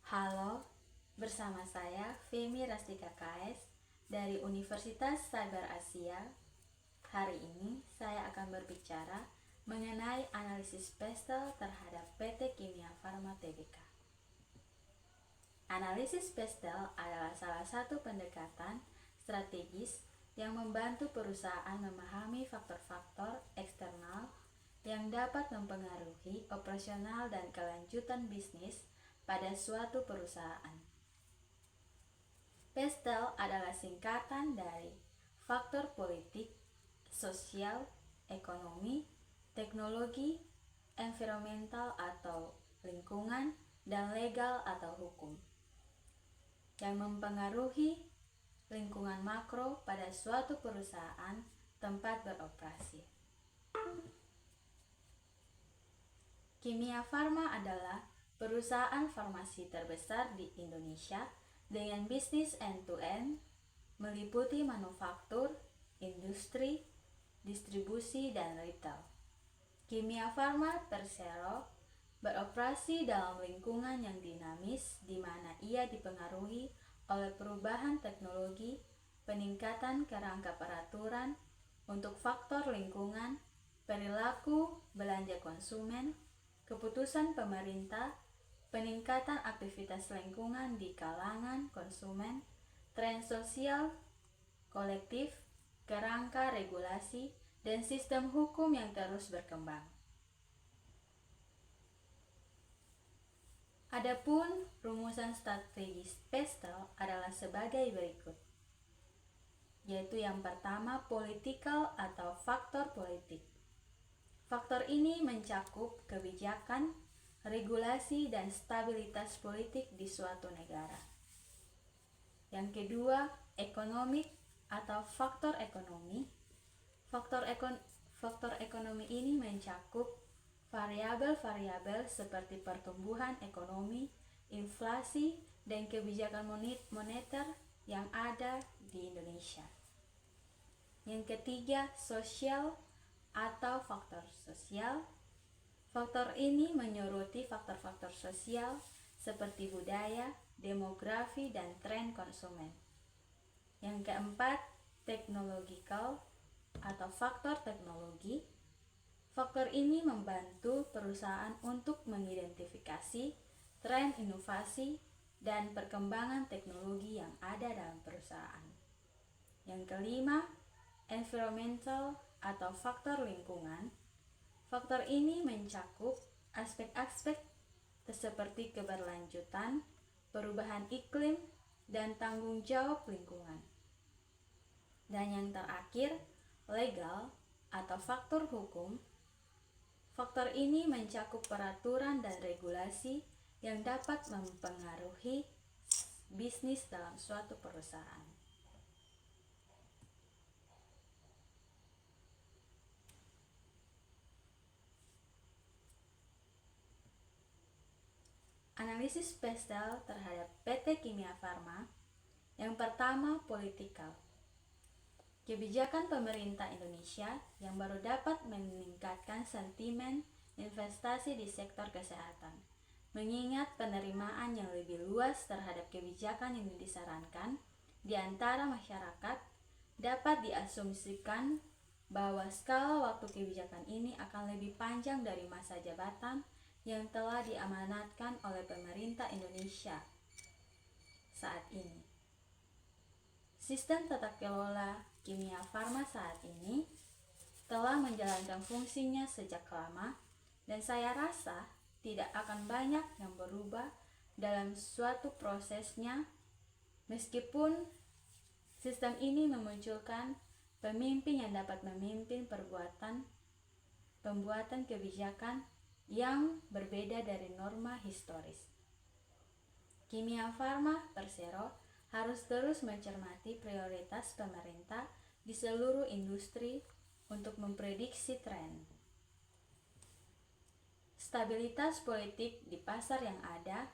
Halo, bersama saya Femi Rastika KS dari Universitas Cyber Asia. Hari ini saya akan berbicara mengenai analisis pestel terhadap PT Kimia Farma Tbk. Analisis pestel adalah salah satu pendekatan strategis yang membantu perusahaan memahami faktor-faktor eksternal yang dapat mempengaruhi operasional dan kelanjutan bisnis pada suatu perusahaan. Pestel adalah singkatan dari faktor politik, sosial, ekonomi, teknologi, environmental atau lingkungan, dan legal atau hukum, yang mempengaruhi lingkungan makro pada suatu perusahaan tempat beroperasi. Kimia Farma adalah perusahaan farmasi terbesar di Indonesia dengan bisnis end-to-end, meliputi manufaktur, industri, distribusi, dan retail. Kimia Farma Persero beroperasi dalam lingkungan yang dinamis di mana ia dipengaruhi oleh perubahan teknologi, peningkatan kerangka peraturan untuk faktor lingkungan, perilaku belanja konsumen, keputusan pemerintah, peningkatan aktivitas lingkungan di kalangan konsumen, tren sosial, kolektif, kerangka regulasi, dan sistem hukum yang terus berkembang. Adapun rumusan strategis pestel adalah sebagai berikut, yaitu yang pertama political atau faktor politik. Faktor ini mencakup kebijakan, regulasi, dan stabilitas politik di suatu negara. Yang kedua, ekonomik atau faktor ekonomi. Faktor ekonomi ini mencakup variabel-variabel seperti pertumbuhan ekonomi, inflasi, dan kebijakan moneter yang ada di Indonesia. Yang ketiga, sosial atau faktor sosial. Faktor ini menyoroti faktor-faktor sosial seperti budaya, demografi, dan tren konsumen. Yang keempat, technological atau faktor teknologi. Faktor ini membantu perusahaan untuk mengidentifikasi tren inovasi dan perkembangan teknologi yang ada dalam perusahaan. Yang kelima, environmental atau faktor lingkungan. Faktor ini mencakup aspek-aspek seperti keberlanjutan, perubahan iklim, dan tanggung jawab lingkungan. Dan yang terakhir, legal atau faktor hukum. Faktor ini mencakup peraturan dan regulasi yang dapat mempengaruhi bisnis dalam suatu perusahaan. Analisis pestel terhadap PT Kimia Farma. Yang pertama, politikal. Kebijakan pemerintah Indonesia yang baru dapat meningkatkan sentimen investasi di sektor kesehatan, mengingat penerimaan yang lebih luas terhadap kebijakan yang disarankan di antara masyarakat, dapat diasumsikan bahwa skala waktu kebijakan ini akan lebih panjang dari masa jabatan yang telah diamanatkan oleh pemerintah Indonesia saat ini. Sistem tata kelola Kimia Farma saat ini telah menjalankan fungsinya sejak lama, dan saya rasa tidak akan banyak yang berubah dalam suatu prosesnya, meskipun sistem ini memunculkan pemimpin yang dapat memimpin pembuatan kebijakan yang berbeda dari norma historis. Kimia Farma Persero harus terus mencermati prioritas pemerintah di seluruh industri untuk memprediksi tren. Stabilitas politik di pasar yang ada.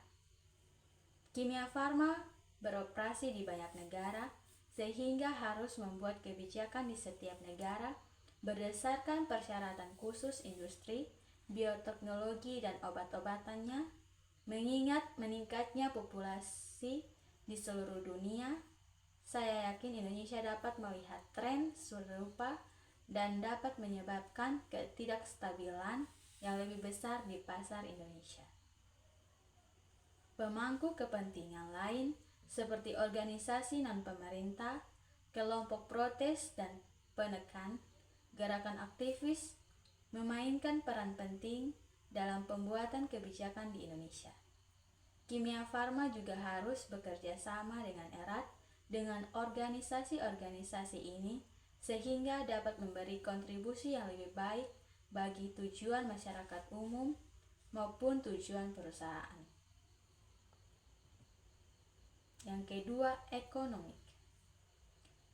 Kimia Farma beroperasi di banyak negara, sehingga harus membuat kebijakan di setiap negara berdasarkan persyaratan khusus industri, bioteknologi, dan obat-obatannya, Mengingat meningkatnya populasi di seluruh dunia, saya yakin Indonesia dapat melihat tren serupa dan dapat menyebabkan ketidakstabilan yang lebih besar di pasar Indonesia. Pemangku kepentingan lain seperti organisasi non-pemerintah, kelompok protes dan penekan, gerakan aktivis memainkan peran penting dalam pembuatan kebijakan di Indonesia. Kimia Farma juga harus bekerja sama dengan erat dengan organisasi-organisasi ini sehingga dapat memberi kontribusi yang lebih baik bagi tujuan masyarakat umum maupun tujuan perusahaan. Yang kedua, ekonomik.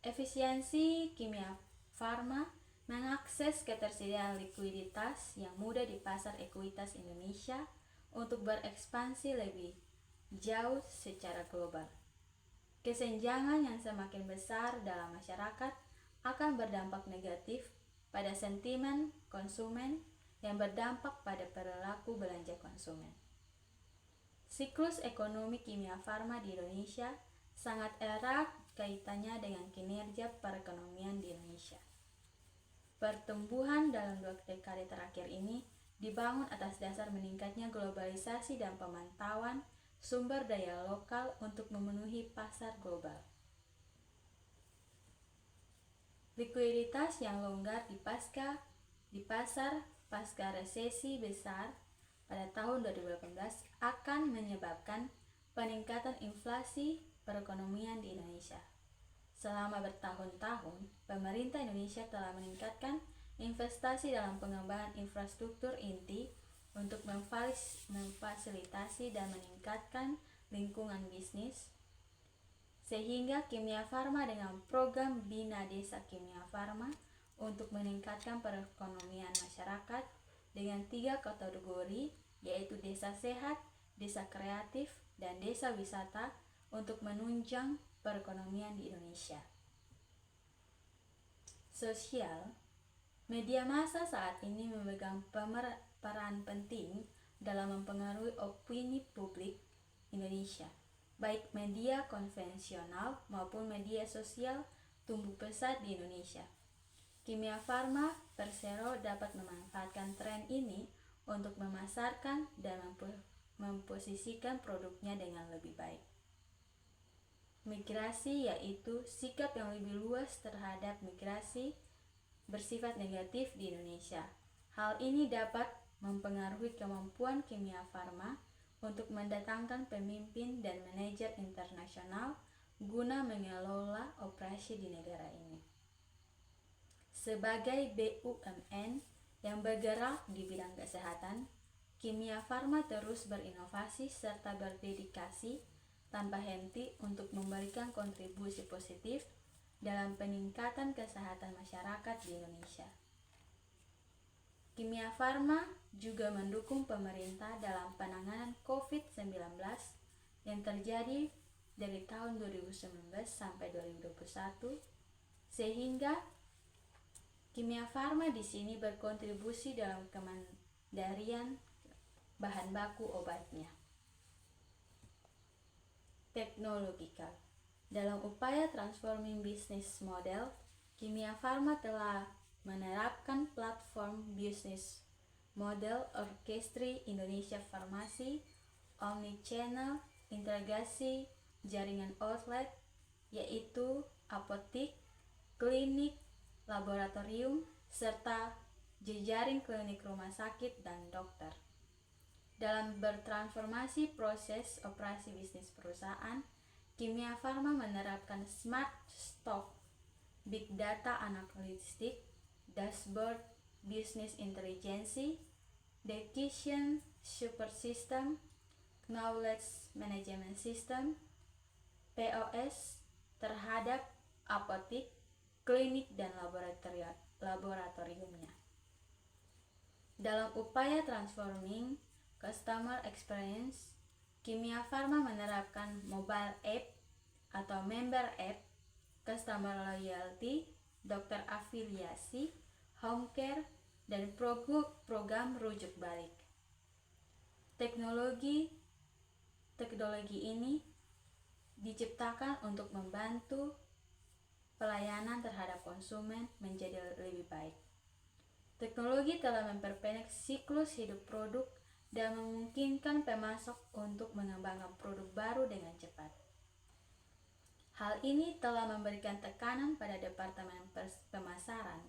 Efisiensi Kimia Farma mengakses ketersediaan likuiditas yang mudah di pasar ekuitas Indonesia untuk berekspansi lebih jauh secara global. Kesenjangan yang semakin besar dalam masyarakat akan berdampak negatif pada sentimen konsumen yang berdampak pada perilaku belanja konsumen. Siklus ekonomi Kimia Farma di Indonesia sangat erat kaitannya dengan kinerja perekonomian di Indonesia. Pertumbuhan dalam 2 dekade terakhir ini dibangun atas dasar meningkatnya globalisasi dan pemantauan sumber daya lokal untuk memenuhi pasar global. Likuiditas yang longgar di pasar pasca resesi besar pada tahun 2018 akan menyebabkan peningkatan inflasi perekonomian di Indonesia. Selama bertahun-tahun, pemerintah Indonesia telah meningkatkan investasi dalam pengembangan infrastruktur inti untuk memfasilitasi dan meningkatkan lingkungan bisnis, sehingga Kimia Farma dengan program Bina Desa Kimia Farma untuk meningkatkan perekonomian masyarakat dengan 3 kategori, yaitu desa sehat, desa kreatif, dan desa wisata untuk menunjang perekonomian di Indonesia. Sosial. Media massa saat ini memegang peran penting dalam mempengaruhi opini publik Indonesia. Baik media konvensional maupun media sosial tumbuh pesat di Indonesia. Kimia Farma Persero dapat memanfaatkan tren ini untuk memasarkan dan memposisikan produknya dengan lebih baik. Migrasi, yaitu sikap yang lebih luas terhadap migrasi bersifat negatif di Indonesia. Hal ini dapat mempengaruhi kemampuan Kimia Farma untuk mendatangkan pemimpin dan manajer internasional guna mengelola operasi di negara ini. Sebagai BUMN yang bergerak di bidang kesehatan, Kimia Farma terus berinovasi serta berdedikasi tanpa henti untuk memberikan kontribusi positif dalam peningkatan kesehatan masyarakat di Indonesia. Kimia Farma juga mendukung pemerintah dalam penanganan COVID-19 yang terjadi dari tahun 2019 sampai 2021, sehingga Kimia Farma di sini berkontribusi dalam kemandirian bahan baku obatnya. Teknologikal. Dalam upaya transforming business model, Kimia Farma telah menerapkan platform bisnis model orkestri Indonesia Farmasi, omnichannel, integrasi jaringan outlet, yaitu apotik, klinik, laboratorium, serta jejaring klinik rumah sakit dan dokter. Dalam bertransformasi proses operasi bisnis perusahaan, Kimia Farma menerapkan smart stock, big data analitik, dashboard, business intelligence, decision support system, knowledge management system, POS terhadap apotik, klinik, dan laboratoriumnya. Dalam upaya transforming customer experience, Kimia Farma menerapkan mobile app atau member app, customer loyalty, dokter afiliasi, home care, dan program rujuk balik. Teknologi teknologi ini diciptakan untuk membantu pelayanan terhadap konsumen menjadi lebih baik. Teknologi telah memperpendek siklus hidup produk dan memungkinkan pemasok untuk mengembangkan produk baru dengan cepat. Hal ini telah memberikan tekanan pada Departemen Pemasaran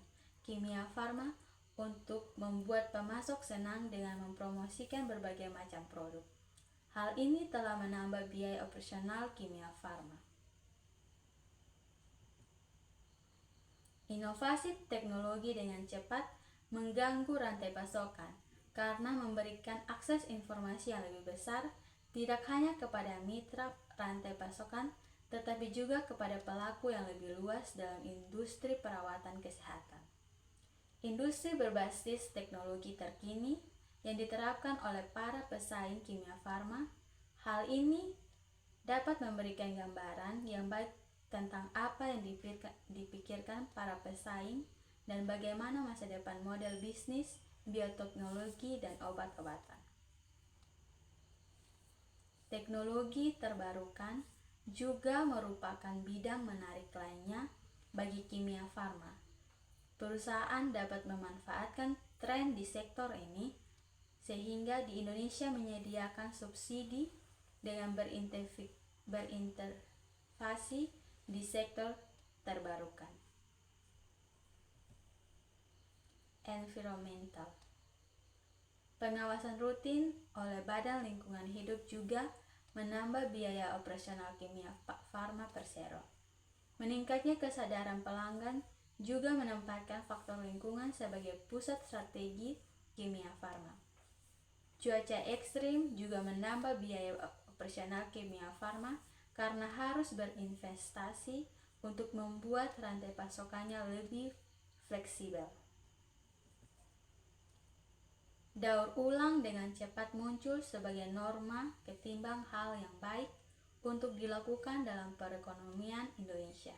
Kimia Farma untuk membuat pemasok senang dengan mempromosikan berbagai macam produk. Hal ini telah menambah biaya operasional Kimia Farma. Inovasi teknologi dengan cepat mengganggu rantai pasokan karena memberikan akses informasi yang lebih besar tidak hanya kepada mitra rantai pasokan tetapi juga kepada pelaku yang lebih luas dalam industri perawatan kesehatan. Industri berbasis teknologi terkini yang diterapkan oleh para pesaing kimia farma, hal ini dapat memberikan gambaran yang baik tentang apa yang dipikirkan para pesaing dan bagaimana masa depan model bisnis, bioteknologi, dan obat-obatan. Teknologi terbarukan juga merupakan bidang menarik lainnya bagi kimia farma. Perusahaan dapat memanfaatkan tren di sektor ini sehingga di Indonesia menyediakan subsidi dengan berintervasi di sektor terbarukan. Environmental. Pengawasan rutin oleh Badan Lingkungan Hidup juga menambah biaya operasional kimia farma Persero. Meningkatnya kesadaran pelanggan juga menempatkan faktor lingkungan sebagai pusat strategi kimia farma. Cuaca ekstrim juga menambah biaya operasional kimia farma karena harus berinvestasi untuk membuat rantai pasokannya lebih fleksibel. Daur ulang dengan cepat muncul sebagai norma ketimbang hal yang baik untuk dilakukan dalam perekonomian Indonesia,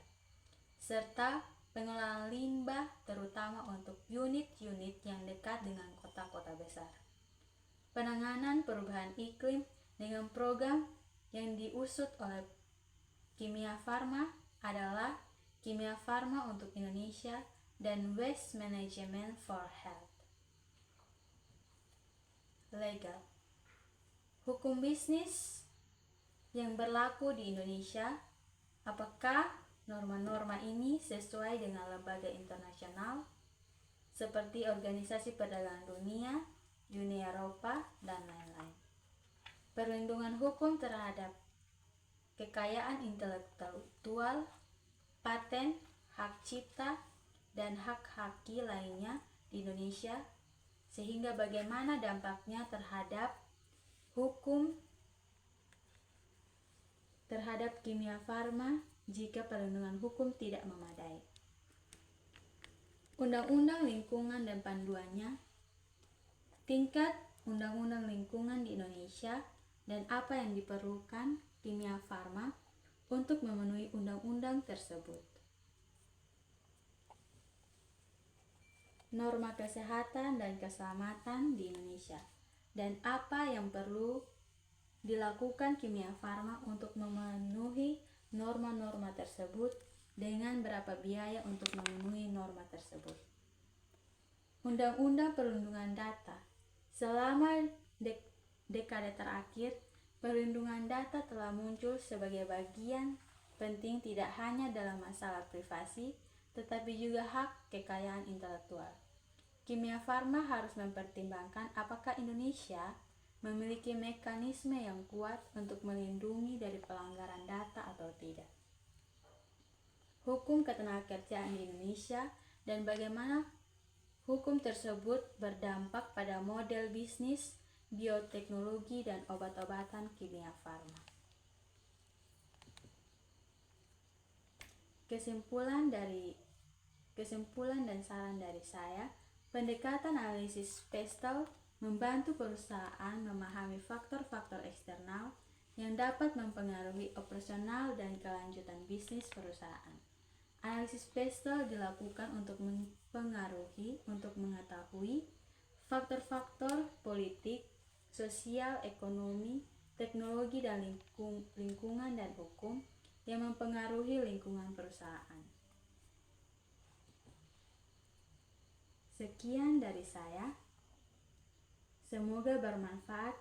serta pengelolaan limbah terutama untuk unit-unit yang dekat dengan kota-kota besar. Penanganan perubahan iklim dengan program yang diusut oleh Kimia Farma adalah Kimia Farma untuk Indonesia dan Waste Management for Health. Legal. Hukum bisnis yang berlaku di Indonesia, apakah norma-norma ini sesuai dengan lembaga internasional seperti Organisasi Perdagangan Dunia, Uni Eropa, dan lain-lain. Perlindungan hukum terhadap kekayaan intelektual, paten, hak cipta, dan hak haki lainnya di Indonesia, sehingga bagaimana dampaknya terhadap hukum terhadap kimia farma jika perlindungan hukum tidak memadai. Undang-undang lingkungan dan panduannya, tingkat undang-undang lingkungan di Indonesia, dan apa yang diperlukan kimia farma untuk memenuhi undang-undang tersebut. Norma kesehatan dan keselamatan di Indonesia, dan apa yang perlu dilakukan kimia farma untuk memenuhi norma-norma tersebut dengan berapa biaya untuk memenuhi norma tersebut. Undang-undang perlindungan data. Selama dekade terakhir, perlindungan data telah muncul sebagai bagian penting tidak hanya dalam masalah privasi, tetapi juga hak kekayaan intelektual. Kimia farma harus mempertimbangkan apakah Indonesia memiliki mekanisme yang kuat untuk melindungi dari pelanggaran data atau tidak. Hukum ketenagakerjaan di Indonesia dan bagaimana hukum tersebut berdampak pada model bisnis, bioteknologi, dan obat-obatan kimia farma. Kesimpulan dan saran dari saya, pendekatan analisis pestel membantu perusahaan memahami faktor-faktor eksternal yang dapat mempengaruhi operasional dan kelanjutan bisnis perusahaan. Analisis pestel dilakukan untuk mengetahui faktor-faktor politik, sosial, ekonomi, teknologi, teknologi dan lingkungan dan hukum yang mempengaruhi lingkungan perusahaan. Sekian dari saya. Semoga bermanfaat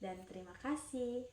dan terima kasih.